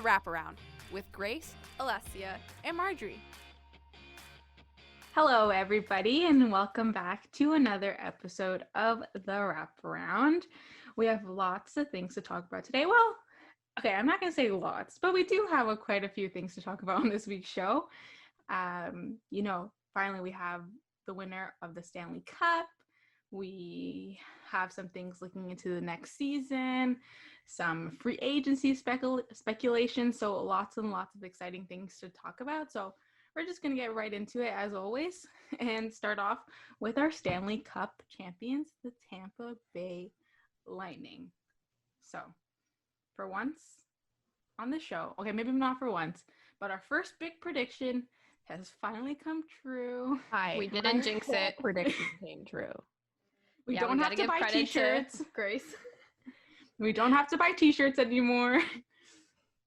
Wraparound with Grace, Alessia, and Maryuri. Hello, everybody, and welcome back to another episode of The Wraparound. We have lots of things to talk about today. Well, okay, I'm not going to say lots, but we do have quite a few things to talk about on this week's show. Finally we have the winner of the Stanley Cup. We have some things looking into the next season, some free agency speculation, so lots and lots of exciting things to talk about. So we're just going to get right into it as always and start off with our Stanley Cup champions, the Tampa Bay Lightning. So for once on the show, okay, maybe not for once, but our first big prediction has finally come true. We didn't jinx it. Prediction came true. We don't have to buy t-shirts. Grace. We don't have to buy t-shirts anymore.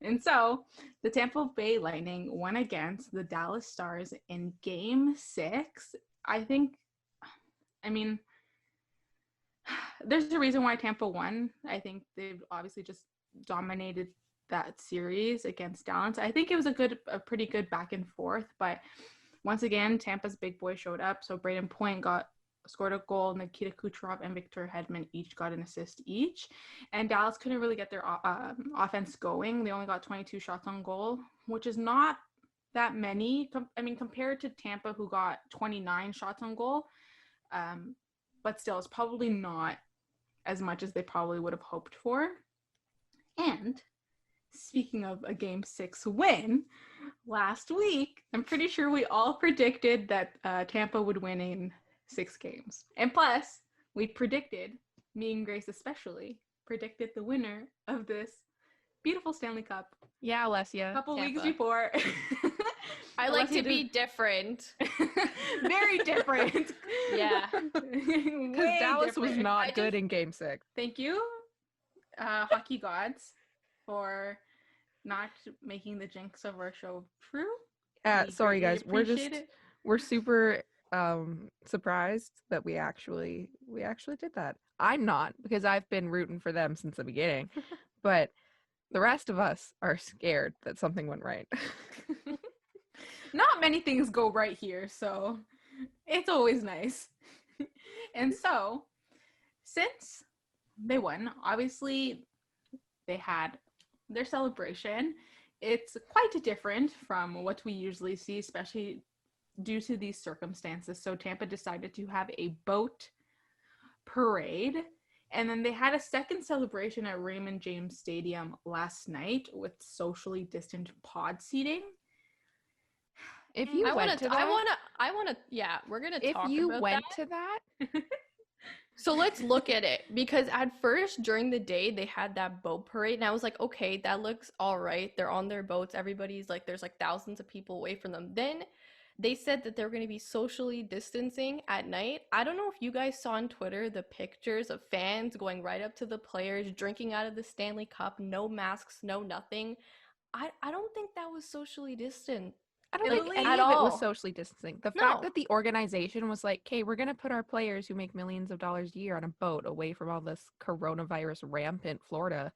And so the Tampa Bay Lightning won against the Dallas Stars in Game 6. There's a reason why Tampa won. I think they've obviously just dominated that series against Dallas. I think it was a pretty good back and forth, but once again, Tampa's big boy showed up. So Braden Point scored a goal, Nikita Kucherov and Victor Hedman each got an assist each, and Dallas couldn't really get their offense going. They only got 22 shots on goal, which is not that many. Compared to Tampa, who got 29 shots on goal, but still, it's probably not as much as they probably would have hoped for. And speaking of a Game 6 win, last week, I'm pretty sure we all predicted that Tampa would win in 6 games. And plus, we predicted, me and Grace especially, predicted the winner of this beautiful Stanley Cup. Yeah, Alessia. A couple Tampa. weeks before. I like to be different. Very different. Yeah. Because Dallas was not good in Game 6. Thank you, hockey gods, for not making the jinx of our show true. Sorry, guys. We're super surprised that we actually did that. I'm not, because I've been rooting for them since the beginning. But the rest of us are scared that something went right. Not many things go right here, so it's always nice. And so, since they won, obviously they had their celebration. It's quite different from what we usually see, especially due to these circumstances. So Tampa decided to have a boat parade, and then they had a second celebration at Raymond James Stadium last night with socially distant pod seating. If you went to that, we're gonna if talk you about went that. to that, So let's look at it, because at first during the day they had that boat parade and I was like, okay, that looks all right. They're on their boats. Everybody's like, there's like thousands of people away from them. Then they said that they're going to be socially distancing at night. I don't know if you guys saw on Twitter the pictures of fans going right up to the players, drinking out of the Stanley Cup, no masks, no nothing. I don't think that was socially distant. I don't think any at of it all. was socially distancing. The fact that the organization was like, okay, we're going to put our players who make millions of dollars a year on a boat away from all this coronavirus rampant Florida,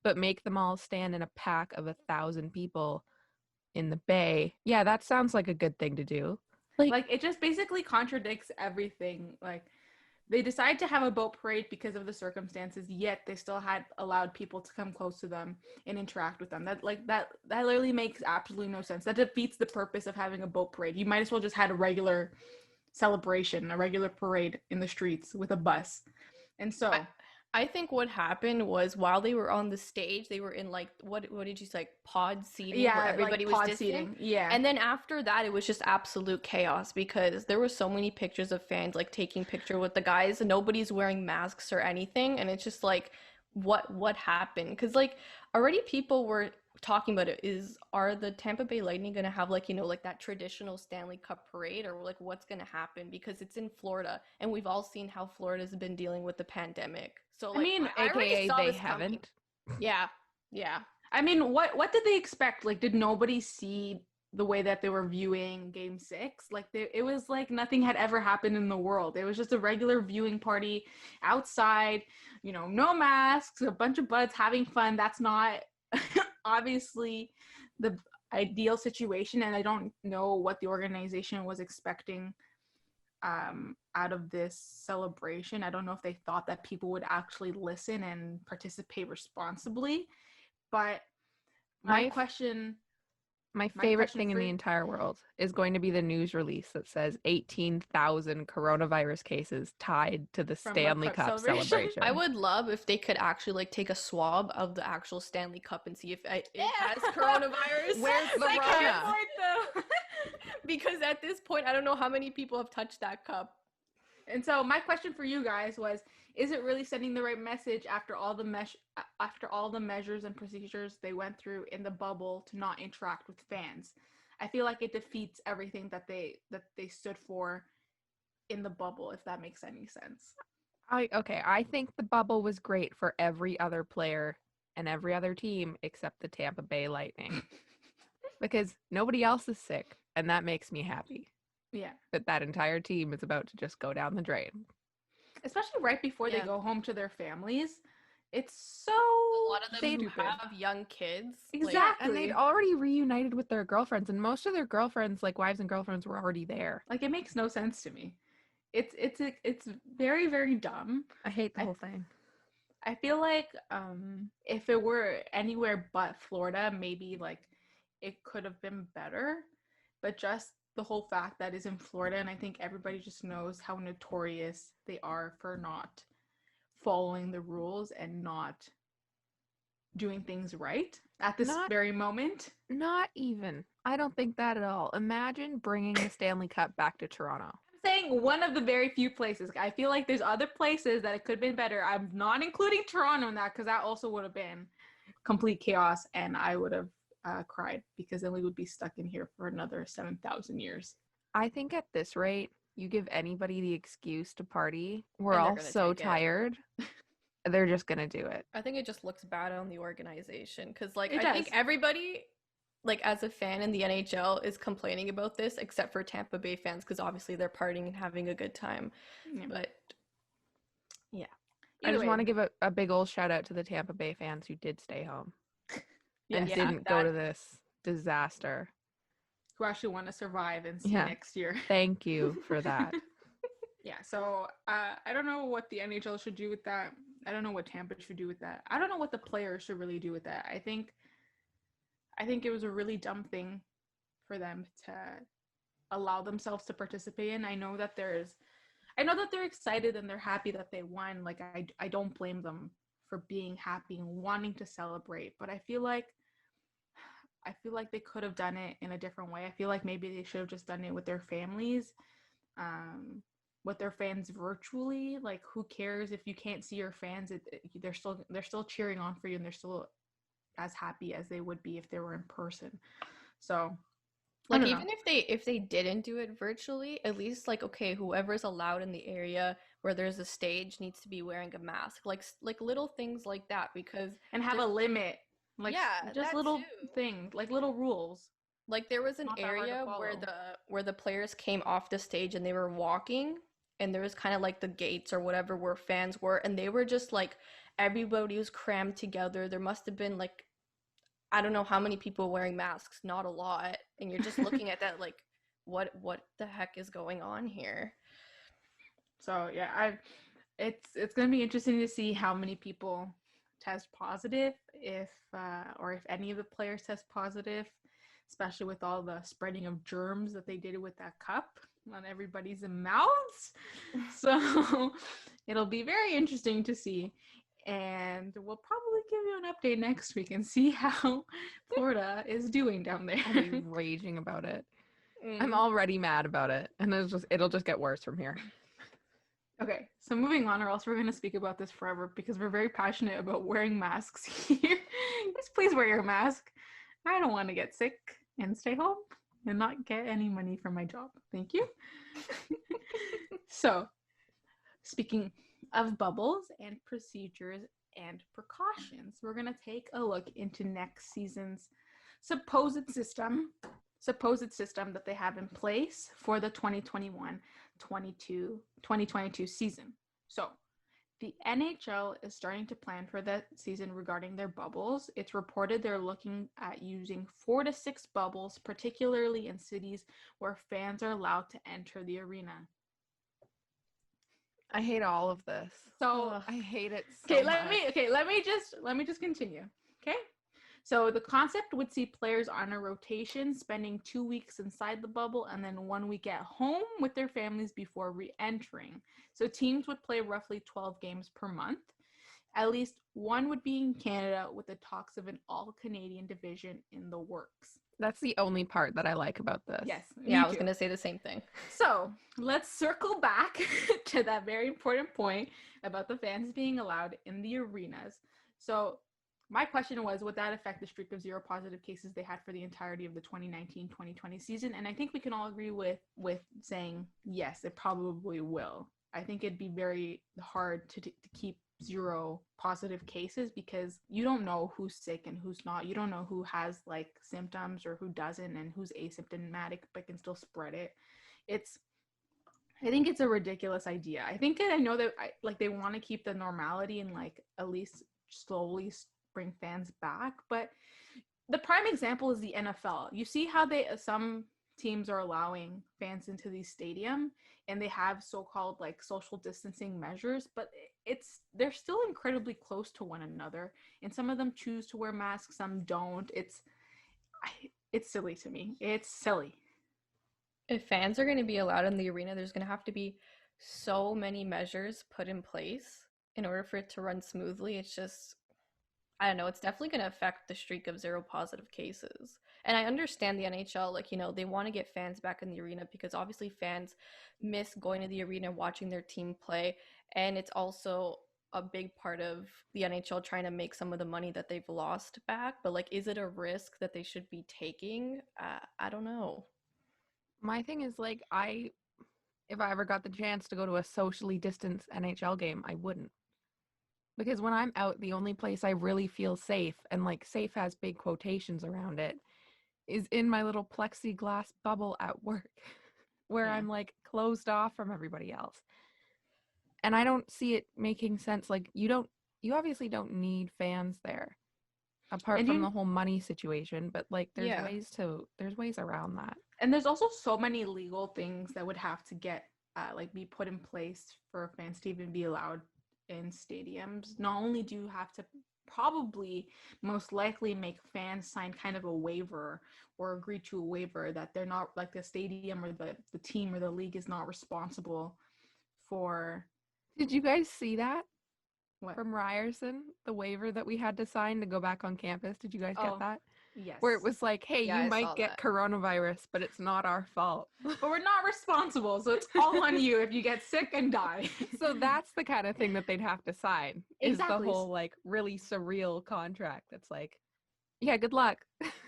but make them all stand in a pack of 1,000 people in the Bay. Yeah, that sounds like a good thing to do. Like it just basically contradicts everything. Like, they decided to have a boat parade because of the circumstances, yet they still had allowed people to come close to them and interact with them. That literally makes absolutely no sense. That defeats the purpose of having a boat parade. You might as well just had a regular celebration, a regular parade in the streets with a bus. And so I think what happened was, while they were on the stage, they were in like, what did you say, like pod seating, where everybody was distant. Seating. Yeah. And then after that, it was just absolute chaos, because there were so many pictures of fans like taking picture with the guys. Nobody's wearing masks or anything, and it's just like, what happened? Because like already people were talking about are the Tampa Bay Lightning gonna have like, like that traditional Stanley Cup parade, or like what's gonna happen, because it's in Florida and we've all seen how Florida's been dealing with the pandemic. So like, I AKA saw they this coming. haven't. Yeah. I mean, what did they expect? Like, did nobody see the way that they were viewing Game 6? Like, it was like nothing had ever happened in the world. It was just a regular viewing party outside, no masks, a bunch of buds having fun. That's not obviously the ideal situation, and I don't know what the organization was expecting out of this celebration. I don't know if they thought that people would actually listen and participate responsibly, but my favorite question thing in for the entire world is going to be the news release that says 18,000 coronavirus cases tied to the From Stanley World Cup Cup celebration. celebration. I would love if they could actually like take a swab of the actual Stanley Cup and see if it has coronavirus. Where's the Like, Rona? though. Because at this point, I don't know how many people have touched that cup. And so my question for you guys was, is it really sending the right message after all the measures and procedures they went through in the bubble to not interact with fans? I feel like it defeats everything that they stood for in the bubble, if that makes any sense. I think the bubble was great for every other player and every other team except the Tampa Bay Lightning. Because nobody else is sick, and that makes me happy. Yeah. But that entire team is about to just go down the drain. Especially right before they go home to their families. It's so A lot of them stupid. have young kids. Exactly. And they'd already reunited with their girlfriends, and most of their girlfriends, like wives and girlfriends, were already there. Like, it makes no sense to me. It's very, very dumb. I hate the whole thing. I feel like if it were anywhere but Florida, maybe like it could have been better. But just the whole fact that it's in Florida, and I think everybody just knows how notorious they are for not following the rules and not doing things right at this very moment. Not even. I don't think that at all. Imagine bringing the Stanley Cup back to Toronto. I'm saying one of the very few places. I feel like there's other places that it could have been better. I'm not including Toronto in that, because that also would have been complete chaos, and I would have cried, because then we would be stuck in here for another 7,000 years. I think at this rate, you give anybody the excuse to party. We're all so tired. They're just going to do it. I think it just looks bad on the organization, because like I think everybody, like as a fan in the NHL, is complaining about this except for Tampa Bay fans, because obviously they're partying and having a good time. Yeah. But yeah. I just want to give a big old shout out to the Tampa Bay fans who did stay home. And didn't go to this disaster. Who actually want to survive and see next year. Thank you for that. Yeah, so I don't know what the NHL should do with that. I don't know what Tampa should do with that. I don't know what the players should really do with that. I think it was a really dumb thing for them to allow themselves to participate in. I know that they're excited and they're happy that they won. Like, I don't blame them for being happy and wanting to celebrate, but I feel like they could have done it in a different way. I feel like maybe they should have just done it with their families, with their fans virtually. Like, who cares if you can't see your fans? They're still cheering on for you, and they're still as happy as they would be if they were in person. So, like, even if they didn't do it virtually, at least, like, okay, whoever's allowed in the area where there's a stage needs to be wearing a mask, like little things like that, because and have a limit, like, just little things, like little rules. Like, there was an area where the players came off the stage and they were walking, and there was kind of like the gates or whatever where fans were, and they were just like, everybody was crammed together. There must have been like, I don't know how many people wearing masks, not a lot. And you're just looking at that like, what the heck is going on here? So yeah, it's gonna be interesting to see how many people test positive, if any of the players test positive, especially with all the spreading of germs that they did with that cup on everybody's mouths. So it'll be very interesting to see. And we'll probably give you an update next week and see how Florida is doing down there. I'll be raging about it. I'm already mad about it, and it'll just get worse from here. Okay, so moving on, or else we're going to speak about this forever, because we're very passionate about wearing masks here. Just please wear your mask. I don't want to get sick and stay home and not get any money from my job. Thank you. So, speaking of bubbles and procedures and precautions, we're going to take a look into next season's supposed system that they have in place for the 2021-2022 season. So The NHL is starting to plan for the season regarding their bubbles. It's reported they're looking at using 4 to 6 bubbles, particularly in cities where fans are allowed to enter the arena. I hate all of this. So Ugh. I hate it so okay, much. let me just continue. Okay? So the concept would see players on a rotation, spending 2 weeks inside the bubble and then 1 week at home with their families before re-entering. So teams would play roughly 12 games per month. At least one would be in Canada, with the talks of an all-Canadian division in the works. That's the only part that I like about this. Yes. Yeah, me I was too. gonna say the same thing. So let's circle back to that very important point about the fans being allowed in the arenas. So my question was, would that affect the streak of 0 positive cases they had for the entirety of the 2019-2020 season? And I think we can all agree with saying yes, it probably will. I think it'd be very hard to keep 0 positive cases because you don't know who's sick and who's not. You don't know who has like symptoms or who doesn't, and who's asymptomatic but can still spread it. I think it's a ridiculous idea. I know that they want to keep the normality and like at least slowly bring fans back, but the prime example is the NFL. You see how some teams are allowing fans into these stadium and they have so-called like social distancing measures, but they're still incredibly close to one another, and some of them choose to wear masks, some don't. It's silly to me. It's silly. If fans are going to be allowed in the arena, there's going to have to be so many measures put in place in order for it to run smoothly. It's just, I don't know, it's definitely going to affect the streak of 0 positive cases. And I understand the NHL, like, they want to get fans back in the arena because obviously fans miss going to the arena, watching their team play. And it's also a big part of the NHL trying to make some of the money that they've lost back. But, like, is it a risk that they should be taking? I don't know. My thing is like if I ever got the chance to go to a socially distanced NHL game, I wouldn't. Because when I'm out, the only place I really feel safe, and like safe has big quotations around it, is in my little plexiglass bubble at work where I'm like closed off from everybody else. And I don't see it making sense. Like you obviously don't need fans there apart from the whole money situation, but like there's ways around that. And there's also so many legal things that would have to get be put in place for fans to even be allowed in stadiums. Not only do you have to probably most likely make fans sign kind of a waiver or agree to a waiver that they're not, like, the stadium or the team or the league is not responsible for. Did you guys see that? What? From Ryerson, the waiver that we had to sign to go back on campus. Did you guys get that? Yes. Where it was like, hey, Yeah, you I might saw get that. coronavirus, but it's not our fault. But we're not responsible, so it's all on you if you get sick and die. So that's the kind of thing that they'd have to sign. Is the Exactly. whole like really surreal contract that's like, yeah, good luck.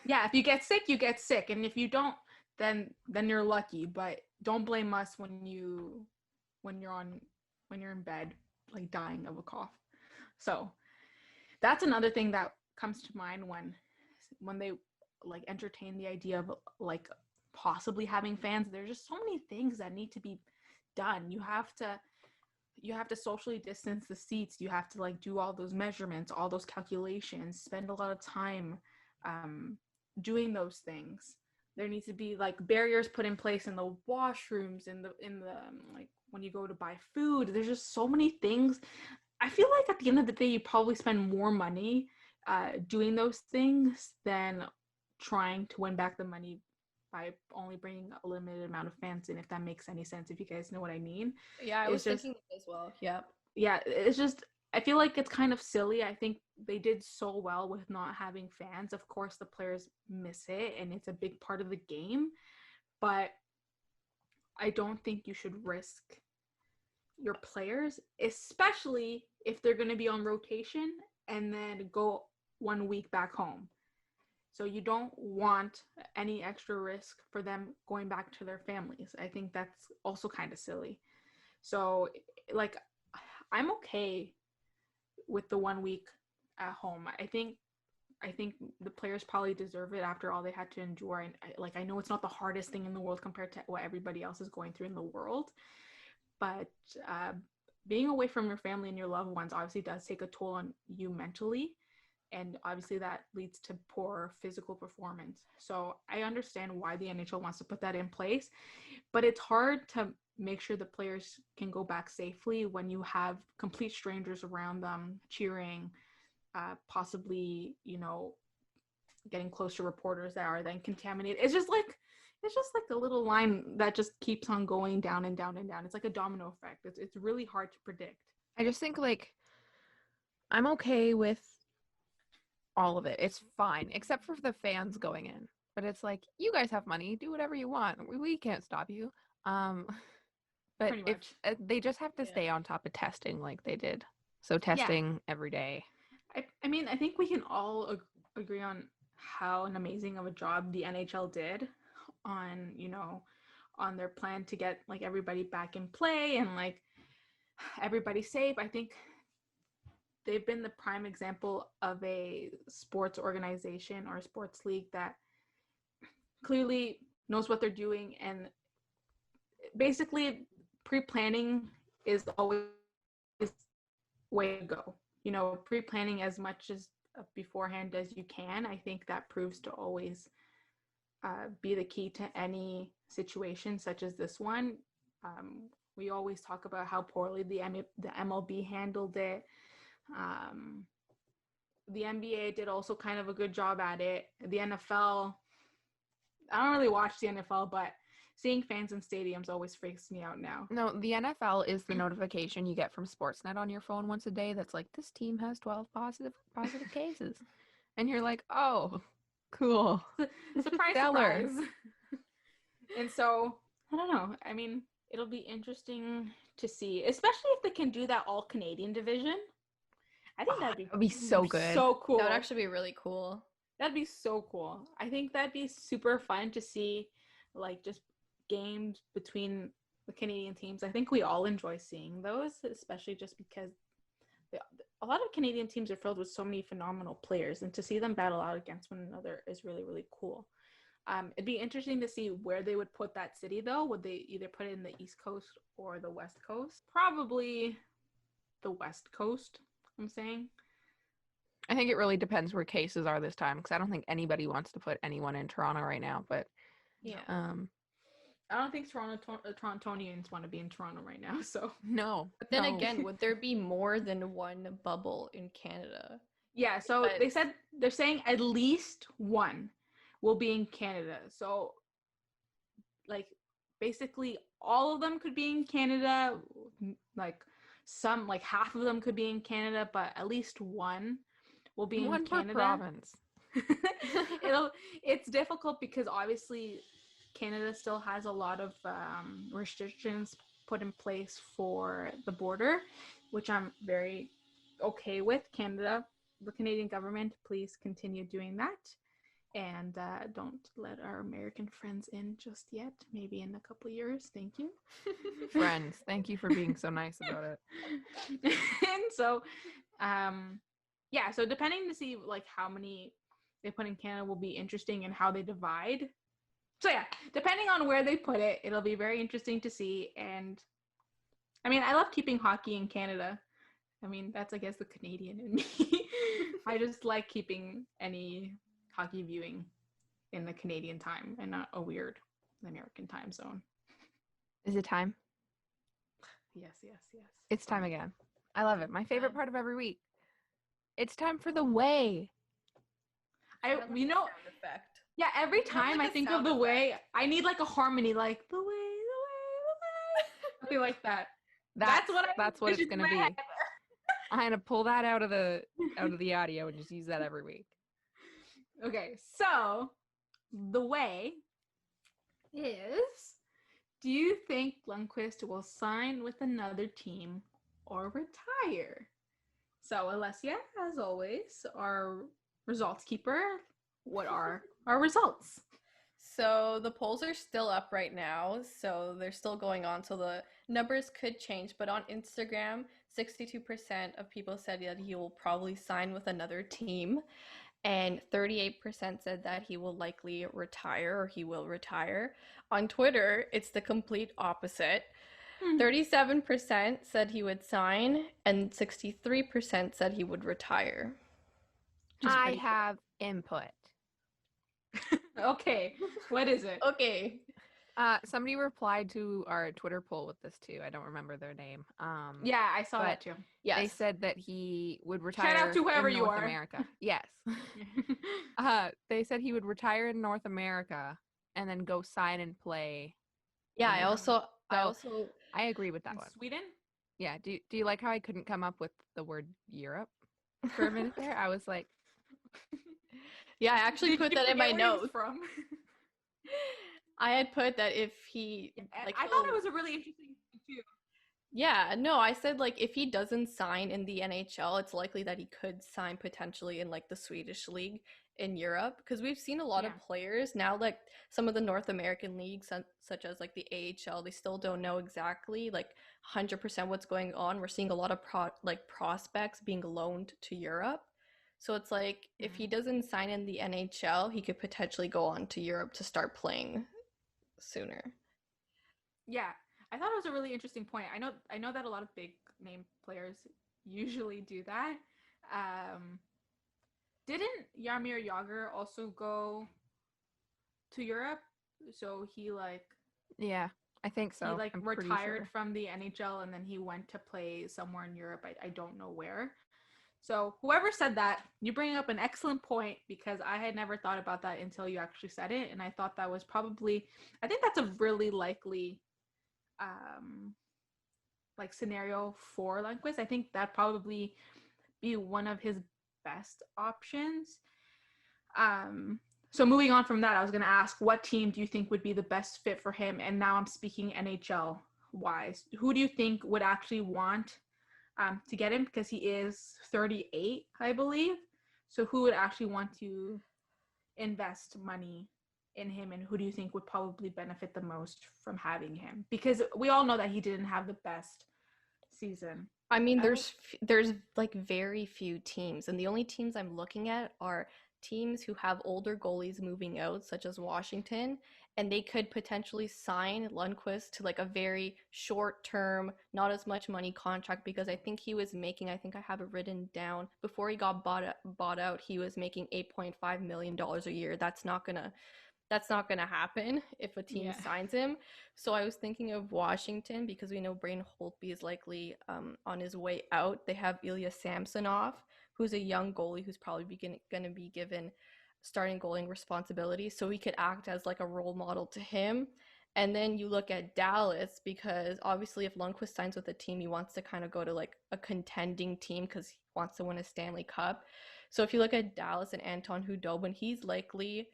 Yeah, if you get sick, you get sick, and if you don't, then you're lucky. But don't blame us when you're in bed, like dying of a cough. So that's another thing that comes to mind when they like entertain the idea of like possibly having fans. There's just so many things that need to be done. You have to socially distance the seats. You have to like do all those measurements, all those calculations, spend a lot of time doing those things. There needs to be like barriers put in place in the washrooms, in the like when you go to buy food. There's just so many things. I feel like at the end of the day, you probably spend more money doing those things than trying to win back the money by only bringing a limited amount of fans in, if that makes any sense, if you guys know what I mean. Yeah, I was thinking as well. Yeah. Yeah, it's just, I feel like it's kind of silly. I think they did so well with not having fans. Of course, the players miss it, and it's a big part of the game. But I don't think you should risk your players, especially if they're going to be on rotation and then go 1 week back home. So you don't want any extra risk for them going back to their families. I think that's also kind of silly. So, like, I'm okay with the 1 week at home. I think the players probably deserve it after all they had to endure. And I know it's not the hardest thing in the world compared to what everybody else is going through in the world, but being away from your family and your loved ones obviously does take a toll on you mentally. And obviously that leads to poor physical performance. So I understand why the NHL wants to put that in place, but it's hard to make sure the players can go back safely when you have complete strangers around them cheering, possibly, getting close to reporters that are then contaminated. It's just like a little line that just keeps on going down and down and down. It's like a domino effect. It's really hard to predict. I just think like I'm okay with all of it. It's fine, except for the fans going in. But it's like, you guys have money, do whatever you want. We can't stop you. But if they just have to stay on top of testing like they did. So testing every day. I mean, I think we can all agree on how an amazing of a job the NHL did on, on their plan to get like everybody back in play and like everybody safe. I think they've been the prime example of a sports organization or a sports league that clearly knows what they're doing, and basically pre-planning is always way to go. Pre-planning as much as beforehand as you can. I think that proves to always be the key to any situation such as this one. We always talk about how poorly the MLB handled it. The NBA did also kind of a good job at it. The NFL, I don't really watch the NFL, but seeing fans in stadiums always freaks me out now. No, the NFL is the notification you get from Sportsnet on your phone once a day that's like, this team has 12 positive cases. And you're like, oh, cool. Surprise, surprise. And so, I don't know. I mean, it'll be interesting to see, especially if they can do that all Canadian division. I think that'd be so good. So cool. That would actually be really cool. That'd be so cool. I think that'd be super fun to see, like, just games between the Canadian teams. I think we all enjoy seeing those, especially just because a lot of Canadian teams are filled with so many phenomenal players, and to see them battle out against one another is really, really cool. It'd be interesting to see where they would put that city, though. Would they either put it in the East Coast or the West Coast? Probably the West Coast, I'm saying. I think it really depends where cases are this time, because I don't think anybody wants to put anyone in Toronto right now. But yeah, I don't think Torontonians want to be in Toronto right now. So no. But then again, would there be more than one bubble in Canada? Yeah. So they're saying at least one will be in Canada. So like basically all of them could be in Canada. Like some, like half of them could be in Canada, but at least one will be in Canada. One per province. It's difficult because obviously Canada still has a lot of restrictions put in place for the border, which I'm very okay with. Canada, the Canadian government, please continue doing that. And don't let our American friends in just yet. Maybe in a couple of years. Thank you. Friends, thank you for being so nice about it. And so, yeah, so depending to see like how many they put in Canada will be interesting, and how they divide. So yeah, depending on where they put it, it'll be very interesting to see. And I mean, I love keeping hockey in Canada. I mean, that's, I guess, the Canadian in me. I just like keeping any hockey viewing in the Canadian time and not a weird American time zone. Is it time? Yes. It's time again. I love it. My favorite part of every week. It's time for the way. Sound effect. Yeah, every time I think of the way, I need like a harmony, like the way. Something like that. That's what it's gonna be. I'm gonna pull that out of the audio and just use that every week. Okay, so the way is, do you think Lundqvist will sign with another team or retire? So Alessia, as always, our results keeper, what are our results? So the polls are still up right now, so they're still going on, so the numbers could change. But on Instagram, 62% of people said that he will probably sign with another team, and 38% said that he will likely retire, or he will retire. On Twitter, it's the complete opposite. 37% said he would sign, and 63% said he would retire. I have input. Okay, what is it? Okay. Somebody replied to our Twitter poll with this too. I don't remember their name. Yeah, I saw that too. Yes. They said that he would retire Shout out to whoever in you North are. America. Yes. They said he would retire in North America and then go sign and play. Yeah, in I Europe. also I agree with that In one. Sweden? Yeah. Do you like how I couldn't come up with the word Europe for a minute there? I was like, yeah, I actually Did put you that in forget my where he was notes. from? I had put that if he I thought it was a really interesting thing too. Yeah, no, I said like if he doesn't sign in the NHL, it's likely that he could sign potentially in like the Swedish league in Europe because we've seen a lot of players now, like some of the North American leagues such as like the AHL, they still don't know exactly like 100% what's going on. We're seeing a lot of prospects being loaned to Europe. So it's like if he doesn't sign in the NHL, he could potentially go on to Europe to start playing sooner. Yeah, I thought it was a really interesting point. I know that a lot of big name players usually do that. Didn't Jaromir Jagr also go to Europe? So he yeah, I think so. He like I'm retired from the NHL and then he went to play somewhere in Europe. I don't know where. So whoever said that, you bring up an excellent point because I had never thought about that until you actually said it, and I thought that was probably, I think that's a really likely like scenario for Lundqvist. I think that probably be one of his best options. So moving on from that, I was going to ask, what team do you think would be the best fit for him? And now I'm speaking NHL wise. Who do you think would actually want to get him? Because he is 38, I believe. So who would actually want to invest money in him, and who do you think would probably benefit the most from having him? Because we all know that he didn't have the best season. I mean, there's like very few teams, and the only teams I'm looking at are teams who have older goalies moving out, such as Washington, and they could potentially sign Lundqvist to like a very short term, not as much money contract because I think he was making, I think I have it written down, before he got bought out, he was making $8.5 million a year. That's not gonna happen if a team signs him. So I was thinking of Washington because we know Brain Holtby is likely on his way out. They have Ilya Samsonov, who's a young goalie who's probably going to be given starting goaling responsibility. So he could act as like a role model to him. And then you look at Dallas because obviously if Lundqvist signs with a team, he wants to kind of go to like a contending team because he wants to win a Stanley Cup. So if you look at Dallas and Anton Khudobin, he's likely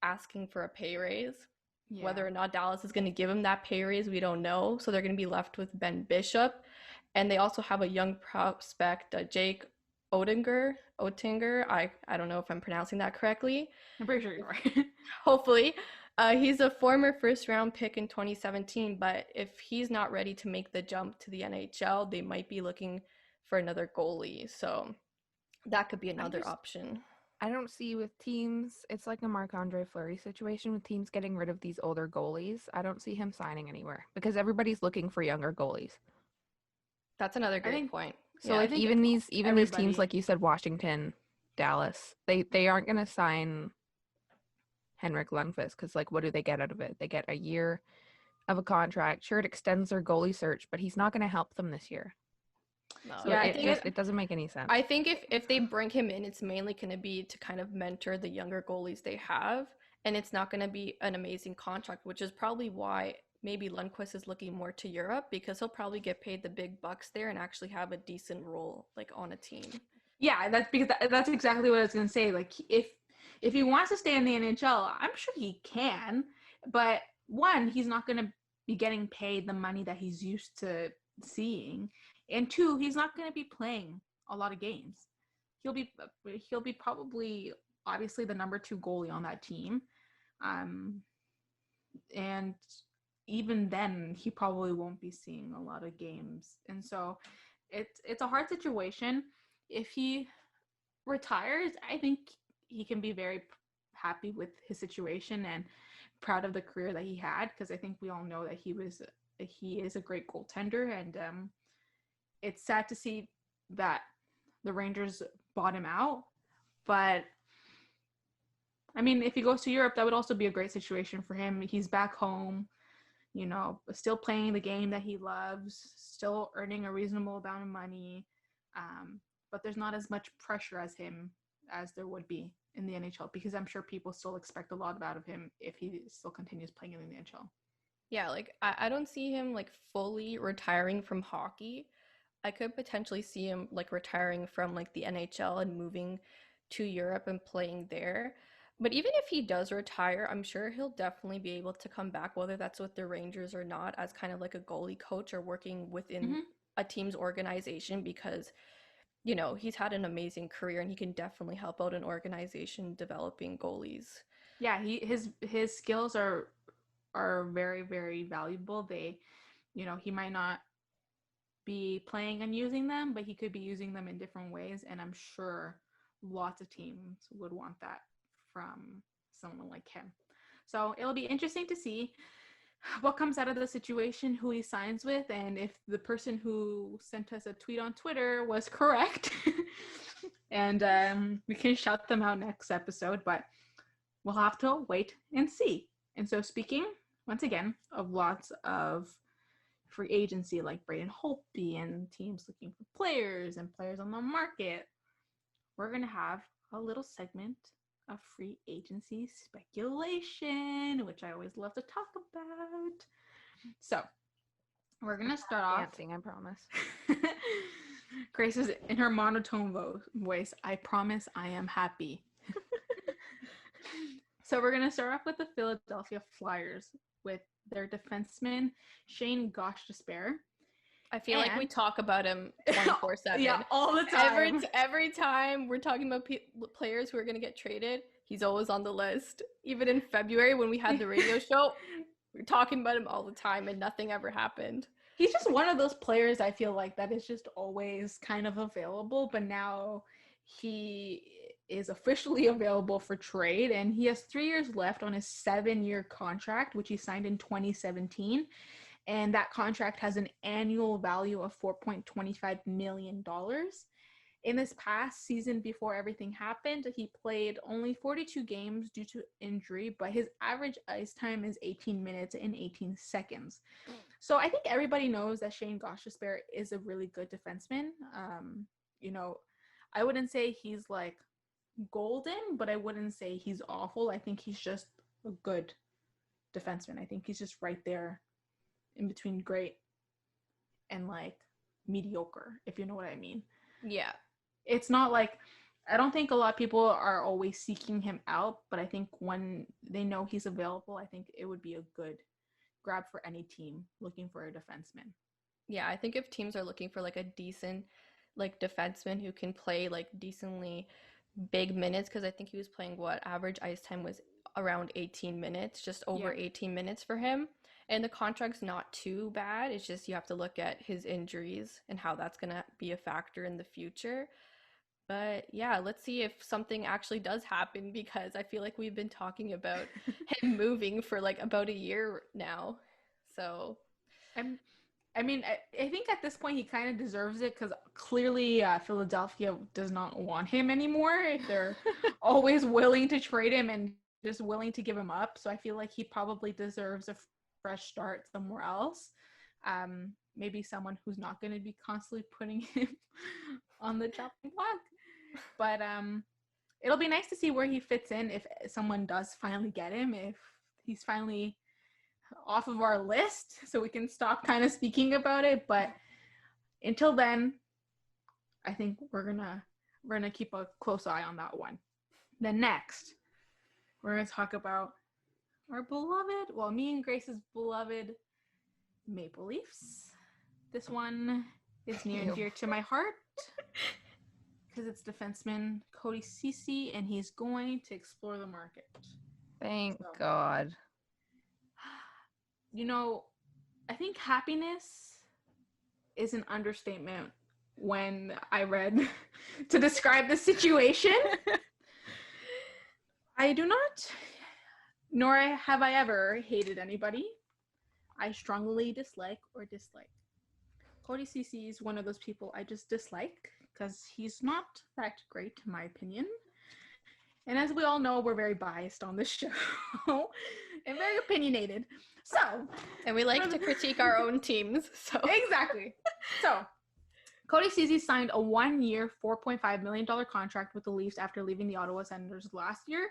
asking for a pay raise. Yeah. Whether or not Dallas is going to give him that pay raise, we don't know. So they're going to be left with Ben Bishop. And they also have a young prospect, Jake Oettinger. I don't know if I'm pronouncing that correctly. I'm pretty sure you are. Hopefully. He's a former first-round pick in 2017, but if he's not ready to make the jump to the NHL, they might be looking for another goalie. So that could be another option. I don't see with teams, it's like a Marc-Andre Fleury situation with teams getting rid of these older goalies. I don't see him signing anywhere because everybody's looking for younger goalies. That's another great point. So yeah, like even these teams, like you said, Washington, Dallas, they aren't going to sign Henrik Lundqvist because like what do they get out of it? They get a year of a contract. Sure, it extends their goalie search, but he's not going to help them this year. No. So yeah, it doesn't make any sense. I think if they bring him in, it's mainly going to be to kind of mentor the younger goalies they have, and it's not going to be an amazing contract, which is probably why maybe Lundqvist is looking more to Europe because he'll probably get paid the big bucks there and actually have a decent role like on a team. Yeah, that's because that's exactly what I was going to say. Like if he wants to stay in the NHL, I'm sure he can, but one, he's not going to be getting paid the money that he's used to seeing. And two, he's not going to be playing a lot of games. He'll be probably obviously the number 2 goalie on that team. And even then he probably won't be seeing a lot of games. And so it's a hard situation. If he retires, I think he can be very happy with his situation and proud of the career that he had, because I think we all know that he was he is a great goaltender, and it's sad to see that the Rangers bought him out. But I mean, if he goes to Europe, that would also be a great situation for him. He's back home, still playing the game that he loves, still earning a reasonable amount of money. But there's not as much pressure as there would be in the NHL, because I'm sure people still expect a lot out of him if he still continues playing in the NHL. Yeah, like I don't see him like fully retiring from hockey. I could potentially see him like retiring from like the NHL and moving to Europe and playing there. But even if he does retire, I'm sure he'll definitely be able to come back, whether that's with the Rangers or not, as kind of like a goalie coach or working within a team's organization, because he's had an amazing career and he can definitely help out an organization developing goalies. Yeah, his skills are very, very valuable. They, he might not be playing and using them, but he could be using them in different ways, and I'm sure lots of teams would want that from someone like him. So it'll be interesting to see what comes out of the situation, who he signs with, and if the person who sent us a tweet on Twitter was correct. And we can shout them out next episode, but we'll have to wait and see. And so, speaking once again of lots of free agency, like Braden Holtby and teams looking for players and players on the market, we're going to have a little segment of free agency speculation, which I always love to talk about. So we're going to start off. Dancing, I promise. Grace is in her monotone voice. I promise I am happy. So we're going to start off with the Philadelphia Flyers with their defenseman, Shane Gostisbehere. I feel like we talk about him 24/7. Yeah, all the time. Every time we're talking about players who are going to get traded, he's always on the list. Even in February when we had the radio show, we were talking about him all the time and nothing ever happened. He's just one of those players, I feel like, that is just always kind of available, but now he is officially available for trade, and he has 3 years left on his 7-year contract, which he signed in 2017. And that contract has an annual value of $4.25 million. In this past season, before everything happened, he played only 42 games due to injury, but his average ice time is 18 minutes and 18 seconds. So I think everybody knows that Shane Gostisbehere is a really good defenseman. I wouldn't say he's like golden, but I wouldn't say he's awful. I think he's just a good defenseman. I think he's just right there in between great and like mediocre, if you know what I mean. Yeah. It's not like, I don't think a lot of people are always seeking him out, but I think when they know he's available, I think it would be a good grab for any team looking for a defenseman. Yeah, I think if teams are looking for like a decent like defenseman who can play like decently big minutes, because I think he was playing average ice time was around 18 minutes, just over 18 minutes for him. And the contract's not too bad. It's just you have to look at his injuries and how that's going to be a factor in the future. But yeah, let's see if something actually does happen, because I feel like we've been talking about him moving for like about a year now. So I think at this point he kind of deserves it, because clearly Philadelphia does not want him anymore. They're always willing to trade him and just willing to give him up. So I feel like he probably deserves a fresh start somewhere else. Maybe someone who's not going to be constantly putting him on the chopping block. But it'll be nice to see where he fits in if someone does finally get him, if he's finally off of our list, so we can stop kind of speaking about it. But until then, I think we're gonna keep a close eye on that one. Then next, we're gonna talk about our beloved, well, me and Grace's beloved Maple Leafs. This one is near and dear to my heart because it's defenseman Cody Ceci, and he's going to explore the market. Thank God. I think happiness is an understatement when I read to describe the situation. I do not, nor have I ever hated anybody. I strongly dislike or dislike. Cody Ceci is one of those people I just dislike because he's not that great, in my opinion. And as we all know, we're very biased on this show and very opinionated. So, and we like to critique our own teams. So exactly. So, Cody Ceci signed a 1-year, $4.5 million contract with the Leafs after leaving the Ottawa Senators last year.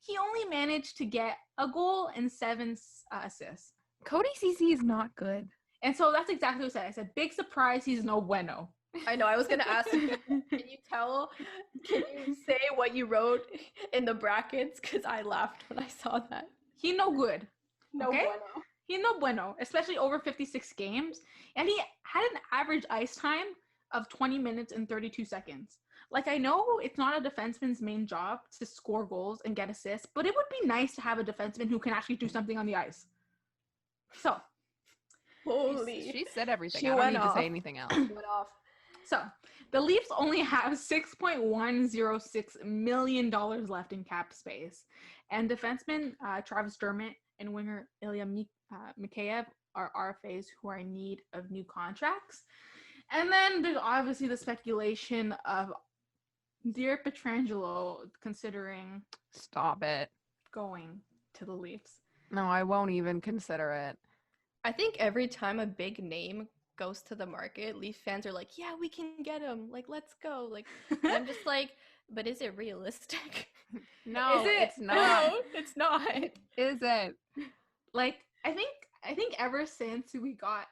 He only managed to get a goal and 7 assists. Cody Ceci is not good. And so that's exactly what I said. I said, big surprise, he's no bueno. I know. I was going to ask you, can you say what you wrote in the brackets? Because I laughed when I saw that. He no good. No okay? bueno. He no bueno, especially over 56 games. And he had an average ice time of 20 minutes and 32 seconds. Like, I know it's not a defenseman's main job to score goals and get assists, but it would be nice to have a defenseman who can actually do something on the ice. So, holy. She said everything. She I don't went need off. to say anything else. Went off. So, the Leafs only have $6.106 million left in cap space. And defenseman Travis Dermott and winger Ilya Mikheyev are RFAs who are in need of new contracts. And then there's obviously the speculation of Dear Pietrangelo considering Stop it. going to the Leafs. No, I won't even consider it. I think every time a big name goes to the market, Leaf fans are like, yeah, we can get him. Like, let's go. Like, and I'm just like, but is it realistic? No, Is it? it's not. No, it's not. Is it? Like, I think ever since we got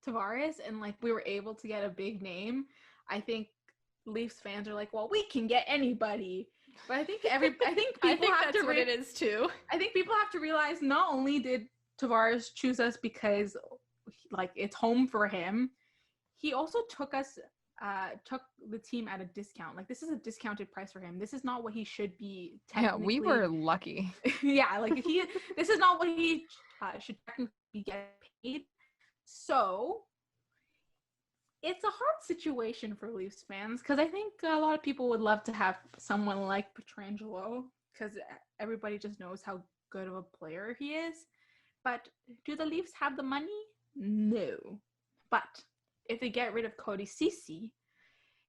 Tavares and like we were able to get a big name, I think Leafs fans are like, well, we can get anybody. But I think people have that's what it is too. I think people have to realize not only did Tavares choose us because like it's home for him, he also took the team at a discount. Like, this is a discounted price for him. This is not what he should be technically. Yeah, we were lucky. Yeah, like this is not what he should technically get paid. So it's a hard situation for Leafs fans because I think a lot of people would love to have someone like Pietrangelo because everybody just knows how good of a player he is. But do the Leafs have the money? No. But if they get rid of Cody Ceci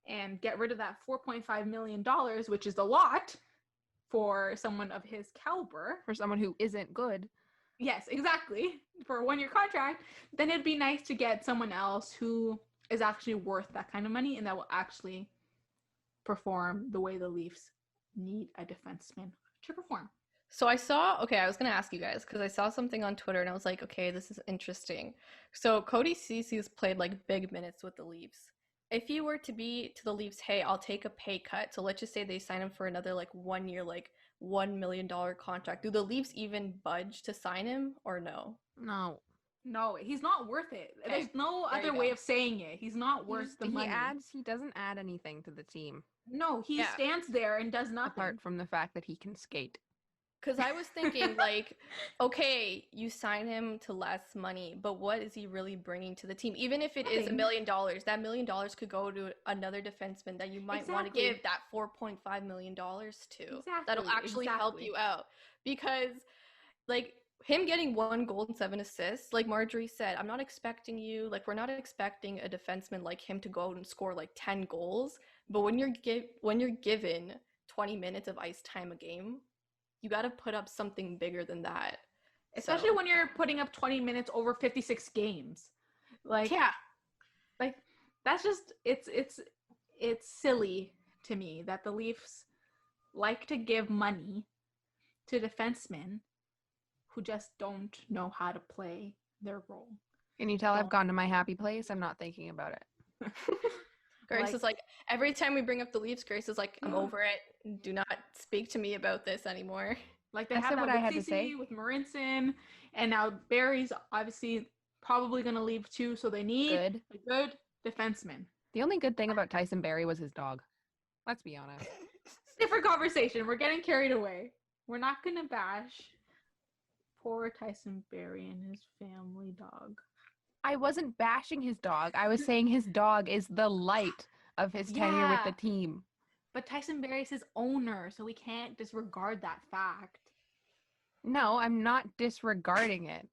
and get rid of that $4.5 million, which is a lot for someone of his caliber. For someone who isn't good. Yes, exactly. For a 1-year contract, then it'd be nice to get someone else who is actually worth that kind of money and that will actually perform the way the Leafs need a defenseman to perform. So I was going to ask you guys because I saw something on Twitter and I was like, okay, this is interesting. So Cody Ceci's played like big minutes with the Leafs. If you were to be to the Leafs, hey, I'll take a pay cut. So let's just say they sign him for another like 1 year, like $1 million contract. Do the Leafs even budge to sign him or no? No, he's not worth it. Okay. There's no other way of saying it. He's not worth the money. He doesn't add anything to the team. No, he stands there and does nothing. Apart from the fact that he can skate. Because I was thinking, like, okay, you sign him to less money, but what is he really bringing to the team? Even if it is $1 million, that $1 million could go to another defenseman that you might want to give that $4.5 million to. Exactly. That'll actually help you out. Because, like, him getting 1 goal and 7 assists, like Maryuri said, I'm not expecting you, like, we're not expecting a defenseman like him to go out and score, like, 10 goals. But when you're given 20 minutes of ice time a game, you got to put up something bigger than that. Especially when you're putting up 20 minutes over 56 games. Like, yeah. Like, that's just, it's silly to me that the Leafs like to give money to defensemen who just don't know how to play their role. Can you tell I've gone to my happy place? I'm not thinking about it. Grace is like, every time we bring up the Leafs, Grace is like, I'm over it. Do not speak to me about this anymore. Like, they have that with Ceci, with Marinson, and now Barry's obviously probably going to leave too, so they need a good defenseman. The only good thing about Tyson Barrie was his dog. Let's be honest. Different conversation. We're getting carried away. We're not going to bash poor Tyson Barrie and his family dog. I wasn't bashing his dog. I was saying his dog is the light of his tenure with the team. But Tyson Barrie is his owner, so we can't disregard that fact. No, I'm not disregarding it.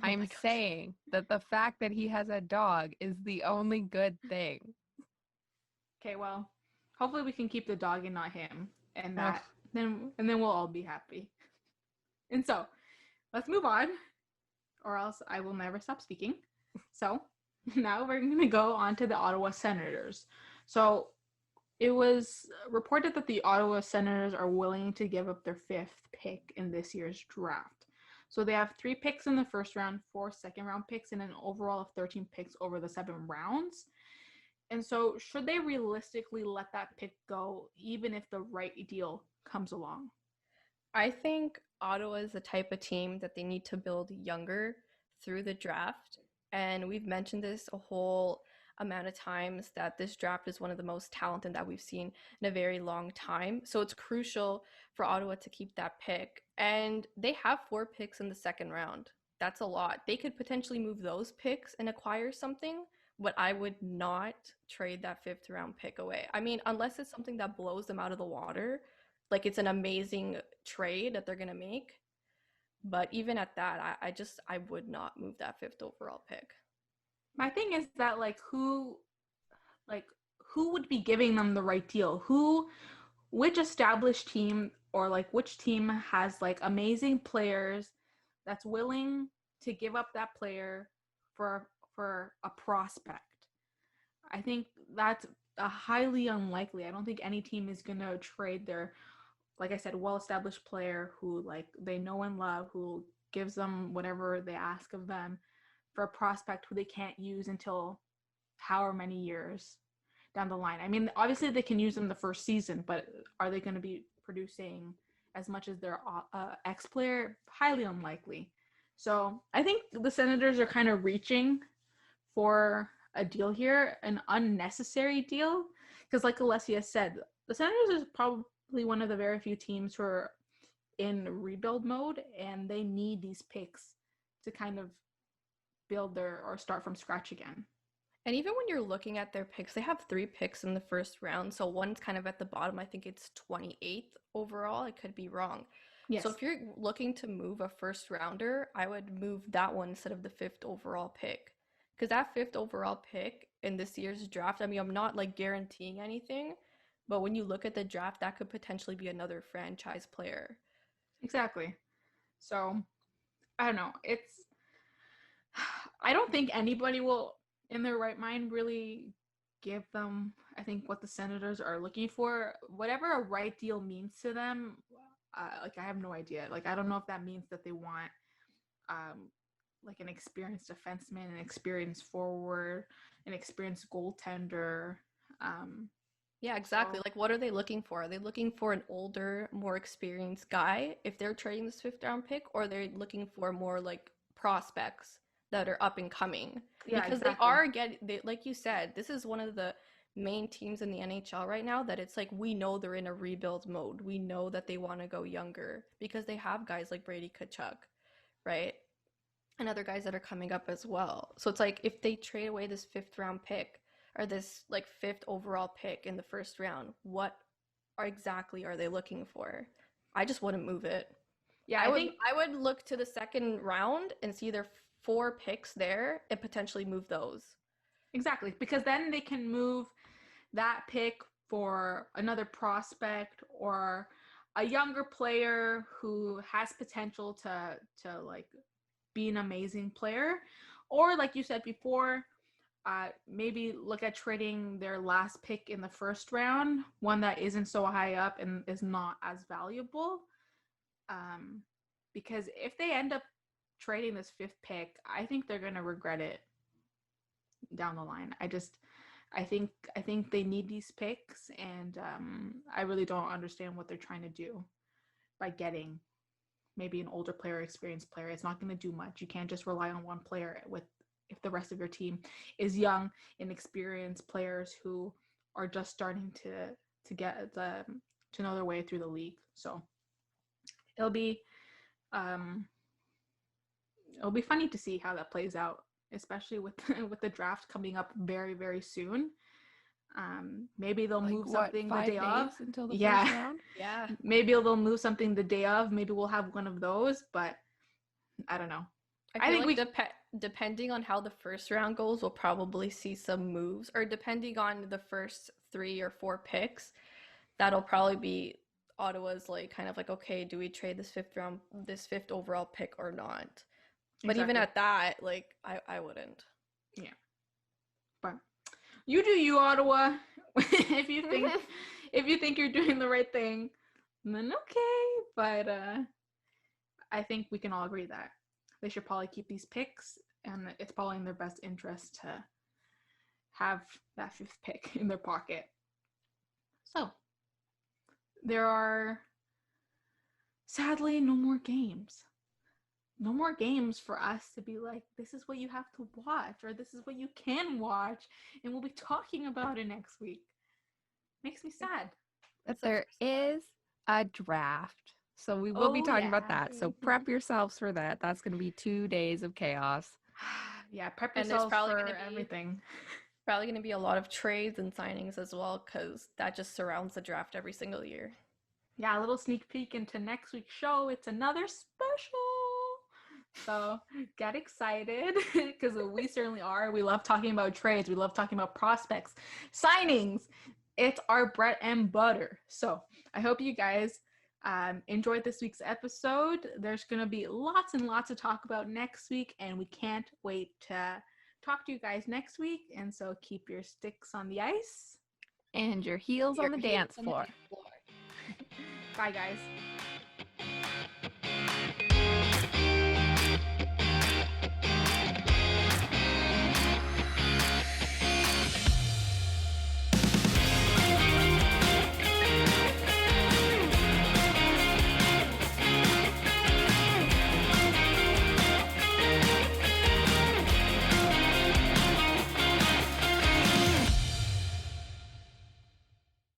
I'm saying that the fact that he has a dog is the only good thing. Okay, well, hopefully we can keep the dog and not him, and Ugh. then we'll all be happy. And so, let's move on, or else I will never stop speaking. So, now we're going to go on to the Ottawa Senators. So, it was reported that the Ottawa Senators are willing to give up their 5th pick in this year's draft. So they have 3 picks in the first round, 4 second-round picks, and an overall of 13 picks over the 7 rounds. And so should they realistically let that pick go, even if the right deal comes along? I think Ottawa is the type of team that they need to build younger through the draft. And we've mentioned this a whole amount of times that this draft is one of the most talented that we've seen in a very long time. So it's crucial for Ottawa to keep that pick. And they have 4 picks in the second round. That's a lot. They could potentially move those picks and acquire something, but I would not trade that 5th round pick away. I mean, unless it's something that blows them out of the water, like it's an amazing trade that they're going to make. But even at that, I would not move that 5th overall pick. My thing is that who would be giving them the right deal? Which established team or which team has amazing players that's willing to give up that player for a prospect? I think that's a highly unlikely. I don't think any team is going to trade their, like I said, well-established player who they know and love, who gives them whatever they ask of them, for a prospect who they can't use until however many years down the line. I mean, obviously they can use them the first season, but are they going to be producing as much as their ex-player? Highly unlikely. So I think the Senators are kind of reaching for a deal here, an unnecessary deal, because like Alessia said, the Senators is probably one of the very few teams who are in rebuild mode, and they need these picks to kind of build or start from scratch again. And even when you're looking at their picks, they have 3 picks in the first round. So one's kind of at the bottom. I think it's 28th overall. I could be wrong. Yes. So if you're looking to move a first rounder, I would move that one instead of the 5th overall pick. Because that 5th overall pick in this year's draft, I mean, I'm not guaranteeing anything, but when you look at the draft, that could potentially be another franchise player. Exactly. So I don't know. I don't think anybody will, in their right mind, really give them, I think, what the Senators are looking for. Whatever a right deal means to them, I have no idea. I don't know if that means that they want an experienced defenseman, an experienced forward, an experienced goaltender. Yeah, exactly. What are they looking for? Are they looking for an older, more experienced guy if they're trading this 5th round pick, or are they looking for more prospects that are up and coming? Yeah, because exactly. like you said, this is one of the main teams in the NHL right now that it's we know they're in a rebuild mode. We know that they want to go younger because they have guys like Brady Tkachuk, right? And other guys that are coming up as well. So it's if they trade away this 5th round pick or this 5th overall pick in the first round, what exactly are they looking for? I just wouldn't move it. Yeah, I would look to the second round and see their 4 picks there and potentially move those. Exactly, because then they can move that pick for another prospect or a younger player who has potential to be an amazing player, or like you said before, maybe look at trading their last pick in the first round, one that isn't so high up and is not as valuable. Because if they end up trading this 5th pick, I think they're going to regret it down the line. I think they need these picks, and I really don't understand what they're trying to do by getting maybe an older player, experienced player. It's not going to do much. You can't just rely on one player if the rest of your team is young, inexperienced players who are just starting to get to know their way through the league. So it'll be funny to see how that plays out, especially with the draft coming up very, very soon. Maybe they'll move something the day of until the first round. Yeah. Maybe they'll move something the day of. Maybe we'll have one of those, but I don't know. I feel think like depending on how the first round goes, we'll probably see some moves, or depending on the first 3 or 4 picks, that'll probably be Ottawa's like kind of like, okay, do we trade this fifth overall pick or not? But even exactly. at that, like I wouldn't. Yeah. But you do you, Ottawa. if you think you're doing the right thing, then okay. But I think we can all agree that they should probably keep these picks, and it's probably in their best interest to have that 5th pick in their pocket. So there are sadly no more games. No more games for us to be like, this is what you have to watch, or this is what you can watch, and we'll be talking about it next week. Makes me sad. But there is a draft. So we will be talking about that. So prep yourselves for that. That's going to be 2 days of chaos. Yeah, prep And there's yourselves probably for gonna be- everything. Probably going to be a lot of trades and signings as well, because that just surrounds the draft every single year. Yeah, a little sneak peek into next week's show. It's another special. So get excited, because we certainly are. We love talking about trades. We love talking about prospects, signings. It's our bread and butter. So I hope you guys enjoyed this week's episode. There's going to be lots and lots to talk about next week, and we can't wait to talk to you guys next week. And so keep your sticks on the ice And your heels on the dance floor. Bye, guys.